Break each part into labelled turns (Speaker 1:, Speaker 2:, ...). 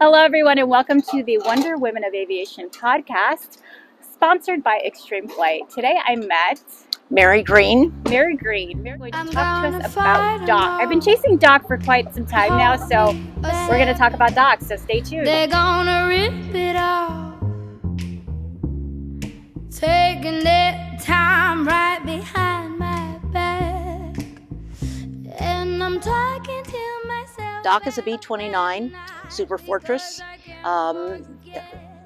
Speaker 1: Hello, everyone, and welcome to the Wonder Women of Aviation podcast, sponsored by Extreme Flight. Today I met
Speaker 2: Mary Green.
Speaker 1: Mary Green. Mary's going to talk to us about Doc. I've been chasing Doc for quite some time now, so we're going to talk about Doc, so stay tuned.
Speaker 3: They're gonna rip it off, taking their time right behind my back, and I'm talking to myself.
Speaker 2: Doc is a B29 Superfortress.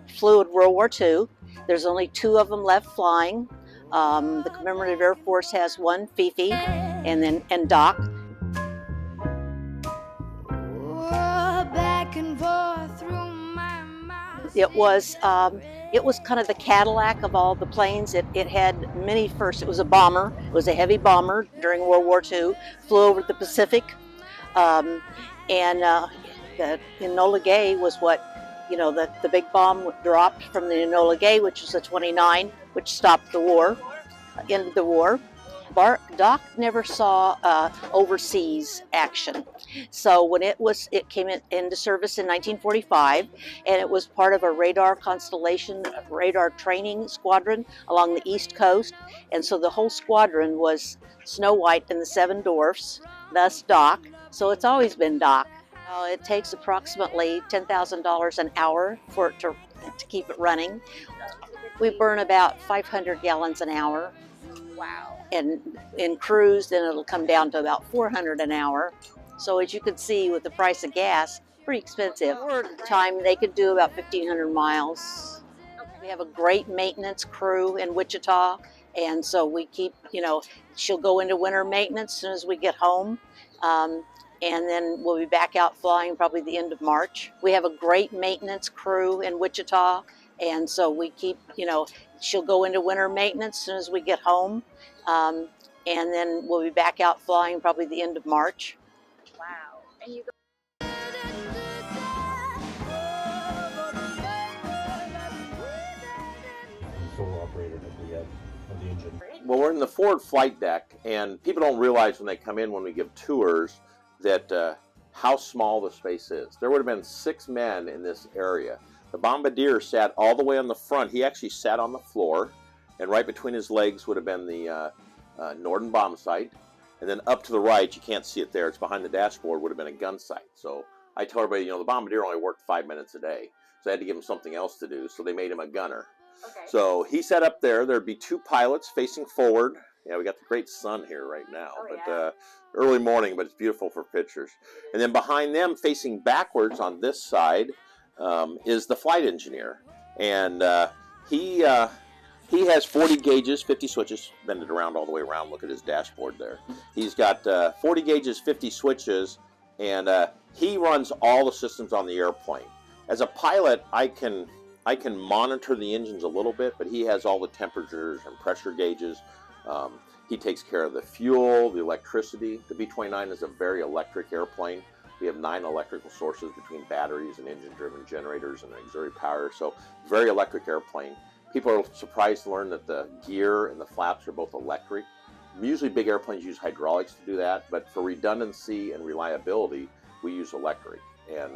Speaker 2: Flew in World War II. There's only 2 of them left flying. The Commemorative Air Force has one, Fifi, and Doc.
Speaker 3: Back and forth through my mind.
Speaker 2: It was kind of the Cadillac of all the planes. It had many firsts. It was a bomber. It was a heavy bomber during World War II. Flew over the Pacific, the Enola Gay was what, the big bomb dropped from the Enola Gay, which was a 29, which stopped the war, ended the war. Doc never saw overseas action. So when it came into service in 1945, and it was part of a radar constellation, radar training squadron along the East Coast. And so the whole squadron was Snow White and the Seven Dwarfs, thus Doc. So it's always been Doc. It takes approximately $10,000 an hour for it to keep it running. We burn about 500 gallons an hour.
Speaker 1: Wow.
Speaker 2: And in cruise, then it'll come down to about 400 an hour. So as you can see, with the price of gas, pretty expensive. Time they could do about 1,500 miles. We have a great maintenance crew in Wichita, and so we keep, she'll go into winter maintenance as soon as we get home. And then we'll be back out flying probably the end of March. We have a great maintenance crew in Wichita, and so we keep, she'll go into winter maintenance as soon as we get home. And then we'll be back out flying probably the end of March.
Speaker 1: Wow. And you go
Speaker 4: sole operator of the engine.
Speaker 5: Well, we're in the forward flight deck, and people don't realize when they come in, when we give tours, that how small the space is. There would have been 6 men in this area. The bombardier sat all the way on the front. He actually sat on the floor, and right between his legs would have been the Norden bomb sight. And then up to the right, you can't see it there, it's behind the dashboard, would have been a gun sight. So I tell everybody, the bombardier only worked 5 minutes a day. So I had to give him something else to do, so they made him a gunner.
Speaker 1: Okay.
Speaker 5: So he sat up there. There'd be 2 pilots facing forward. Yeah, we got the great sun here right now, early morning, but it's beautiful for pictures. And then behind them, facing backwards on this side, is the flight engineer. And he has 40 gauges, 50 switches. Bend it around all the way around. Look at his dashboard there. He's got 40 gauges, 50 switches, and he runs all the systems on the airplane. As a pilot, I can monitor the engines a little bit, but he has all the temperatures and pressure gauges. He takes care of the fuel, the electricity. The B29 is a very electric airplane. We have 9 electrical sources between batteries and engine-driven generators and auxiliary power. So very electric airplane. People are surprised to learn that the gear and the flaps are both electric. Usually big airplanes use hydraulics to do that, but for redundancy and reliability, we use electric and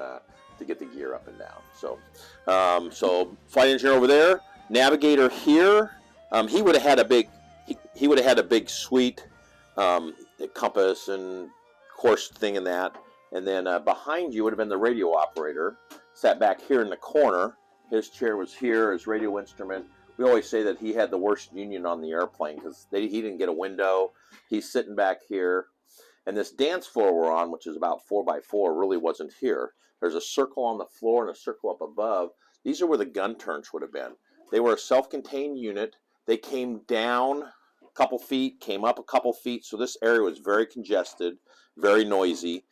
Speaker 5: to get the gear up and down. So, so flight engineer over there, navigator here. He would have had a big, he would have had a big suite, compass and course thing in that. And then behind you would have been the radio operator, sat back here in the corner. His chair was here, his radio instrument. We always say that he had the worst union on the airplane because he didn't get a window. He's sitting back here. And this dance floor we're on, which is about 4x4, really wasn't here. There's a circle on the floor and a circle up above. These are where the gun turrets would have been. They were a self-contained unit. They came down a couple feet, came up a couple feet. So this area was very congested, very noisy.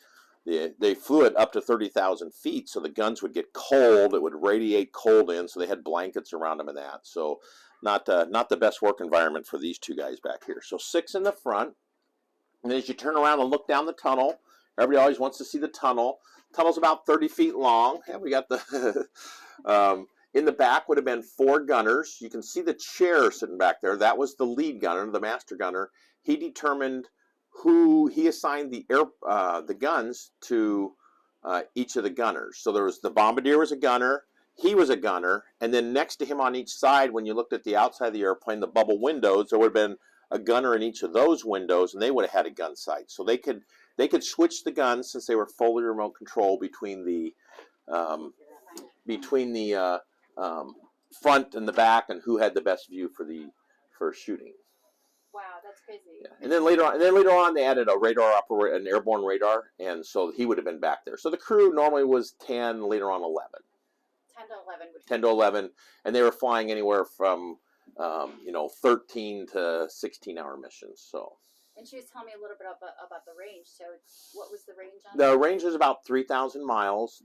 Speaker 5: They flew it up to 30,000 feet, so the guns would get cold. It would radiate cold in, so they had blankets around them and that. So not the best work environment for these 2 guys back here. So 6 in the front. And as you turn around and look down the tunnel, everybody always wants to see the tunnel. Tunnel's about 30 feet long. And we got the in the back would have been 4 gunners. You can see the chair sitting back there. That was the lead gunner, the master gunner. He determined who he assigned the guns to each of the gunners. So there was the bombardier was a gunner, he was a gunner, and then next to him on each side, when you looked at the outside of the airplane, the bubble windows, there would have been a gunner in each of those windows, and they would have had a gun sight. So they could switch the guns since they were fully remote control between the front and the back, and who had the best view for shooting.
Speaker 1: Wow, that's crazy.
Speaker 5: Yeah. And then later on, they added an airborne radar, and so he would have been back there. So the crew normally was 10, later on 11.
Speaker 1: 10 to 11.
Speaker 5: 10 to 11, and they were flying anywhere from 13 to 16-hour missions. So.
Speaker 1: And she was telling me a little bit about the range. So what was the range on
Speaker 5: The
Speaker 1: it?
Speaker 5: range was about 3,000 miles.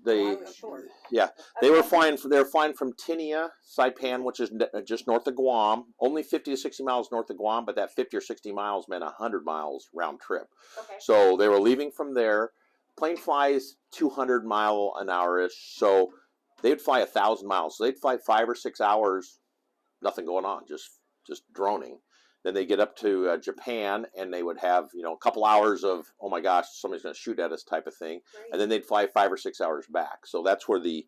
Speaker 1: Short.
Speaker 5: Yeah, they were flying from Tinia, Saipan, which is just north of Guam, only 50 to 60 miles north of Guam, but that 50 or 60 miles meant 100 miles round trip.
Speaker 1: Okay.
Speaker 5: So they were leaving from there. Plane flies 200 mile an hour-ish, so they'd fly 1,000 miles. So they'd fly 5 or 6 hours, nothing going on, just droning. Then they get up to Japan, and they would have, a couple hours of, oh my gosh, somebody's going to shoot at us type of thing.
Speaker 1: Great.
Speaker 5: And then they'd fly 5 or 6 hours back. So that's where they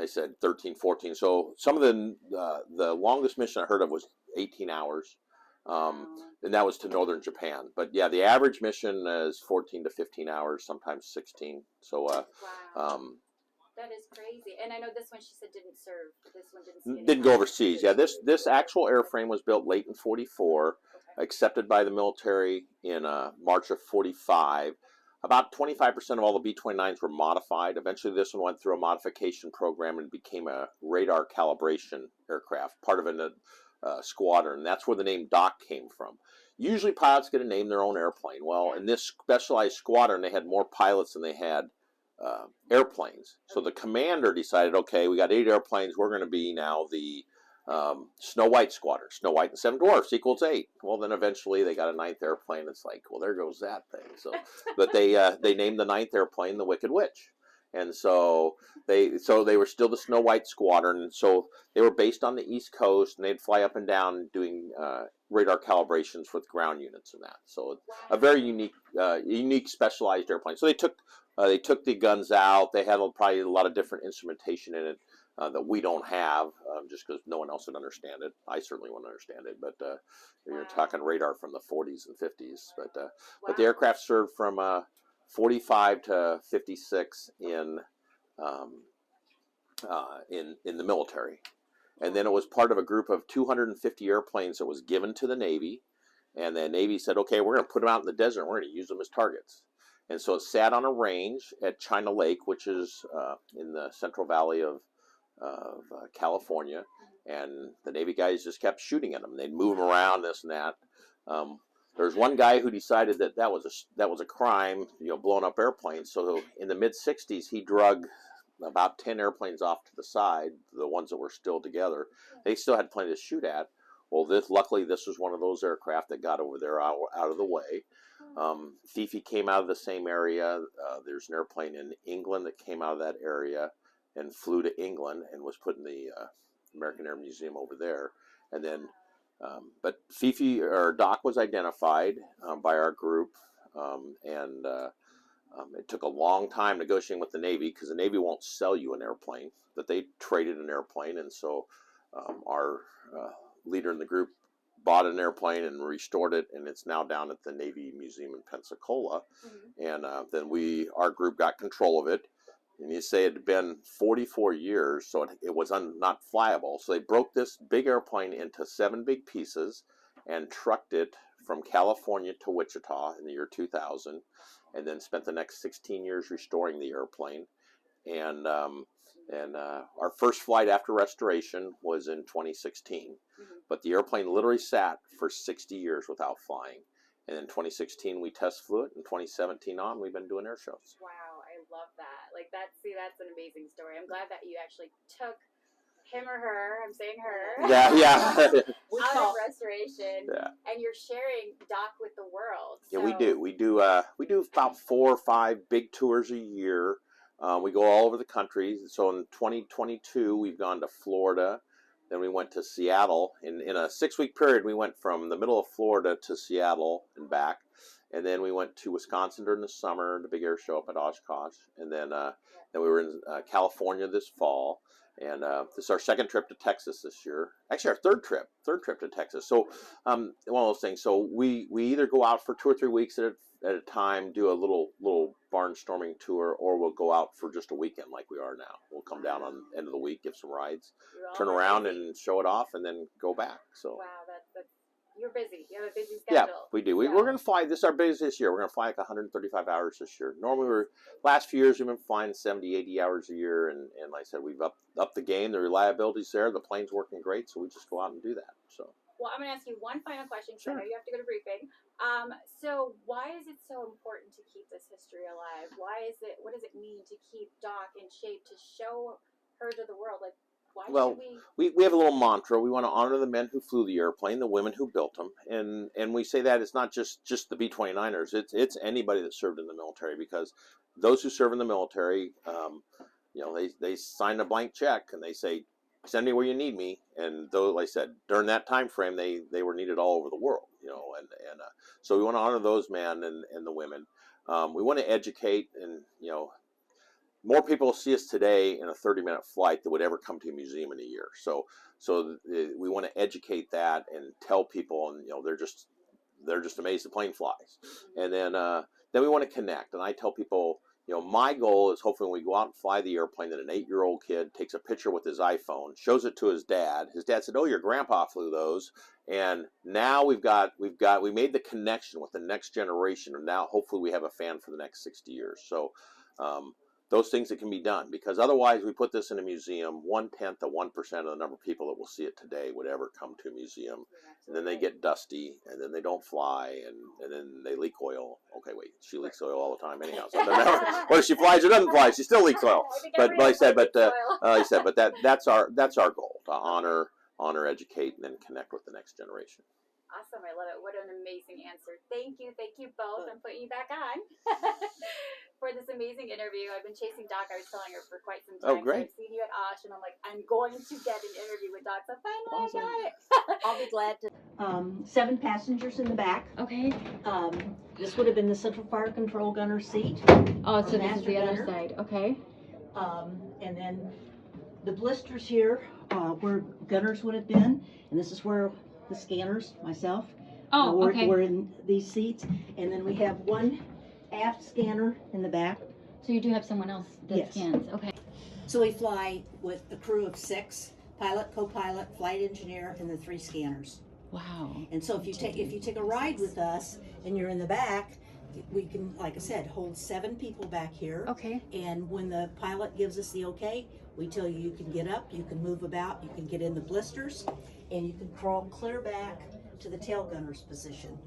Speaker 5: said 13, 14. So some of the longest mission I heard of was 18 hours. And that was to northern Japan. But yeah, the average mission is 14 to 15 hours, sometimes 16. So,
Speaker 1: Wow. That is crazy. And I know this one she said didn't serve. This one didn't see any
Speaker 5: didn't go
Speaker 1: time.
Speaker 5: overseas. Yeah, this actual airframe was built late in 44, accepted by the military in March of 45. About 25% of all the B-29s were modified. Eventually this one went through a modification program and became a radar calibration aircraft, part of a squadron. That's where the name Doc came from. Usually pilots get to name their own airplane. Well, in this specialized squadron, they had more pilots than they had airplanes. So the commander decided, okay, we got 8 airplanes. We're going to be now the Snow White Squadron. Snow White and 7 Dwarfs equals 8. Well, then eventually they got a 9th airplane. It's like, well, there goes that thing. So, but they named the 9th airplane the Wicked Witch, and so they were still the Snow White Squadron. So they were based on the East Coast, and they'd fly up and down doing radar calibrations with ground units and that. So a very unique specialized airplane. So they took the guns out. They had probably a lot of different instrumentation in it that we don't have, just because no one else would understand it. I certainly wouldn't understand it, but you're talking radar from the 40s and 50s. But the aircraft served from 45 to 56 in the military, and then it was part of a group of 250 airplanes that was given to the Navy, and the Navy said, okay, we're going to put them out in the desert. We're going to use them as targets. And so it sat on a range at China Lake, which is in the Central Valley of California, and the Navy guys just kept shooting at them. They'd move them around, this and that. There's one guy who decided that was a crime, blowing up airplanes. So in the mid '60s, he drug about 10 airplanes off to the side, the ones that were still together. They still had plenty to shoot at. Well, luckily this was one of those aircraft that got over there out of the way. Fifi came out of the same area. There's an airplane in England that came out of that area and flew to England and was put in the American Air Museum over there. And then, but Fifi or Doc was identified by our group, and it took a long time negotiating with the Navy, because the Navy won't sell you an airplane, but they traded an airplane, and so our leader in the group bought an airplane and restored it, and it's now down at the Navy Museum in Pensacola. Mm-hmm. And then our group got control of it, and you say it had been 44 years, so it was not flyable. So they broke this big airplane into 7 big pieces and trucked it from California to Wichita in the year 2000, and then spent the next 16 years restoring the airplane. And our first flight after restoration was in 2016. Mm-hmm. But the airplane literally sat for 60 years without flying. And in 2016, we test flew it. In 2017 on, we've been doing air shows.
Speaker 1: Wow, I love that. That's an amazing story. I'm glad that you actually took him or her, I'm saying her.
Speaker 5: Yeah.
Speaker 1: Out of restoration. Yeah. And you're sharing Doc with the world. So.
Speaker 5: Yeah, we do. We do about 4 or 5 big tours a year. We go all over the country. So in 2022, we've gone to Florida. Then we went to Seattle. In a 6-week period, we went from the middle of Florida to Seattle and back. And then we went to Wisconsin during the summer, the big air show up at Oshkosh. And then Then we were in California this fall. And this is our second trip to Texas this year. Actually, our third trip to Texas. So one of those things. So we either go out for 2 or 3 weeks at a time, do a little barnstorming tour, or we'll go out for just a weekend like we are now. We'll come down on the end of the week, give some rides, turn around and show it off, and then go back. So
Speaker 1: wow, that's you're busy. You have a busy
Speaker 5: yeah,
Speaker 1: schedule.
Speaker 5: we do. We're going to fly. This is our busiest year. We're going to fly like 135 hours this year. Normally, last few years we've been flying 70, 80 hours a year, and like I said, we've upped the game. The reliability's there. The plane's working great, so we just go out and do that. So.
Speaker 1: Well, I'm going to ask you one final question, because
Speaker 5: Sure.
Speaker 1: I know you have to go to briefing. So why is it so important to keep this history alive? What does it mean to keep Doc in shape, to show her to the world? Like, why should
Speaker 5: we have a little mantra. We want to honor the men who flew the airplane, the women who built them, and we say that it's not just the B29ers. It's anybody that served in the military, because those who serve in the military, they sign a blank check and they say, send me where you need me. And though, like I said, during that time frame, they were needed all over the world, and so we want to honor those men and the women. We want to educate, and more people see us today in a 30-minute flight than would ever come to a museum in a year. So we want to educate that and tell people, and they're just amazed the plane flies. And then we want to connect. And I tell people, my goal is hopefully when we go out and fly the airplane, that an 8-year-old kid takes a picture with his iPhone, shows it to his dad. His dad said, "Oh, your grandpa flew those." And now we made the connection with the next generation, and now hopefully we have a fan for the next 60 years. So those things that can be done, because otherwise we put this in a museum, 1/10 of 1% of the number of people that will see it today would ever come to a museum, and then they get dusty, and then they don't fly, and then they leak oil. Okay, wait, she leaks oil all the time anyhow. So whether she flies or doesn't fly, she still leaks oil. But like I said, that's our goal, to honor, educate, and then connect with the next generation.
Speaker 1: Awesome, I love it. What an amazing answer. Thank you both. I'm putting you back on for this amazing interview. I've been chasing Doc, I was telling her, for quite some time.
Speaker 5: Oh, great.
Speaker 1: So I've seen you at Osh, and I'm like, I'm going to get an interview with Doc, so finally
Speaker 5: Awesome.
Speaker 1: I got it.
Speaker 2: I'll be glad to. 7 passengers in the back.
Speaker 1: Okay.
Speaker 2: This would have been the central fire control gunner seat.
Speaker 1: Oh, so this is
Speaker 2: master
Speaker 1: the other
Speaker 2: gunner.
Speaker 1: side. Okay.
Speaker 2: And then the blisters here, where gunners would have been, and this is where the scanners, myself, were in these seats. And then we have one aft scanner in the back.
Speaker 1: So you do have someone else that
Speaker 2: Yes.
Speaker 1: scans. Okay.
Speaker 2: So we fly with a crew of 6, pilot, co-pilot, flight engineer, and the 3 scanners.
Speaker 1: Wow.
Speaker 2: And so if you take a ride with us and you're in the back, we can, like I said, hold 7 people back here.
Speaker 1: Okay.
Speaker 2: And when the pilot gives us the okay, we tell you can get up, you can move about, you can get in the blisters, and you can crawl clear back to the tail gunner's position.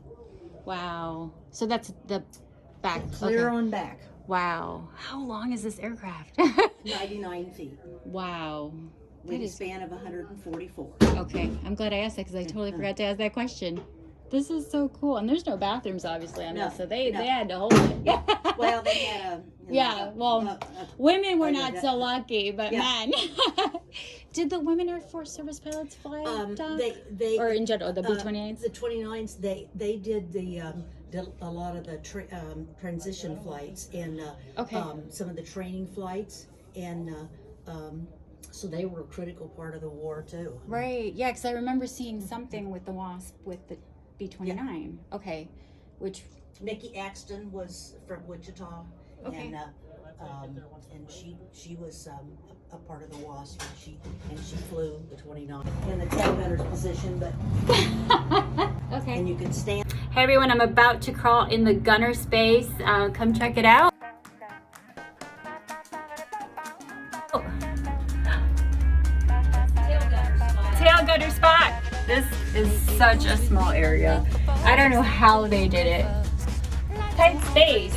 Speaker 1: Wow. So that's the back.
Speaker 2: Clear on back.
Speaker 1: Wow. How long is this aircraft?
Speaker 2: 99 feet.
Speaker 1: Wow.
Speaker 2: Wingspan of 144.
Speaker 1: Okay. I'm glad I asked that, because I totally forgot to ask that question. This is so cool. And there's no bathrooms, obviously, on this, so they had to hold it.
Speaker 2: Yeah. Well, they had
Speaker 1: women were not so lucky, but
Speaker 2: yeah.
Speaker 1: men. Did the women Air Force service pilots fly, Doc?
Speaker 2: They
Speaker 1: or in general, the B-29s?
Speaker 2: The 29s, they did a lot of the transition flights and some of the training flights, and so they were a critical part of the war too.
Speaker 1: Right. Yeah, because I remember seeing something with the WASP with the B-29. Yeah. Okay. Which
Speaker 2: Mickey Axton was from Wichita.
Speaker 1: Okay.
Speaker 2: And she was a part of the WASP. She flew the 29 in the tail gunner's position, but
Speaker 1: okay.
Speaker 2: And you could stand.
Speaker 1: Hey everyone, I'm about to crawl in the gunner space. Come check it out. Tail gunner spot. This is such a small area. I don't know how they did it. Tight space.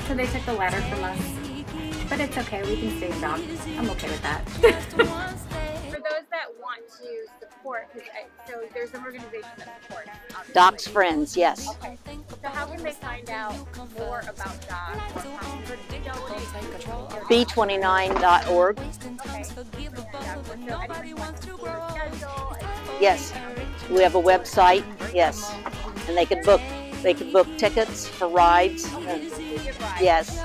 Speaker 1: So they took the ladder from us, but it's okay. We can stay down. I'm okay with that. For those that want to support, so there's an organization that supports
Speaker 2: Doc's friends, yes.
Speaker 1: Okay. So how can they find out more about Doc?
Speaker 2: B29.org.
Speaker 1: Okay.
Speaker 2: Yes. We have a website, yes, and they can book tickets for rides. Yes.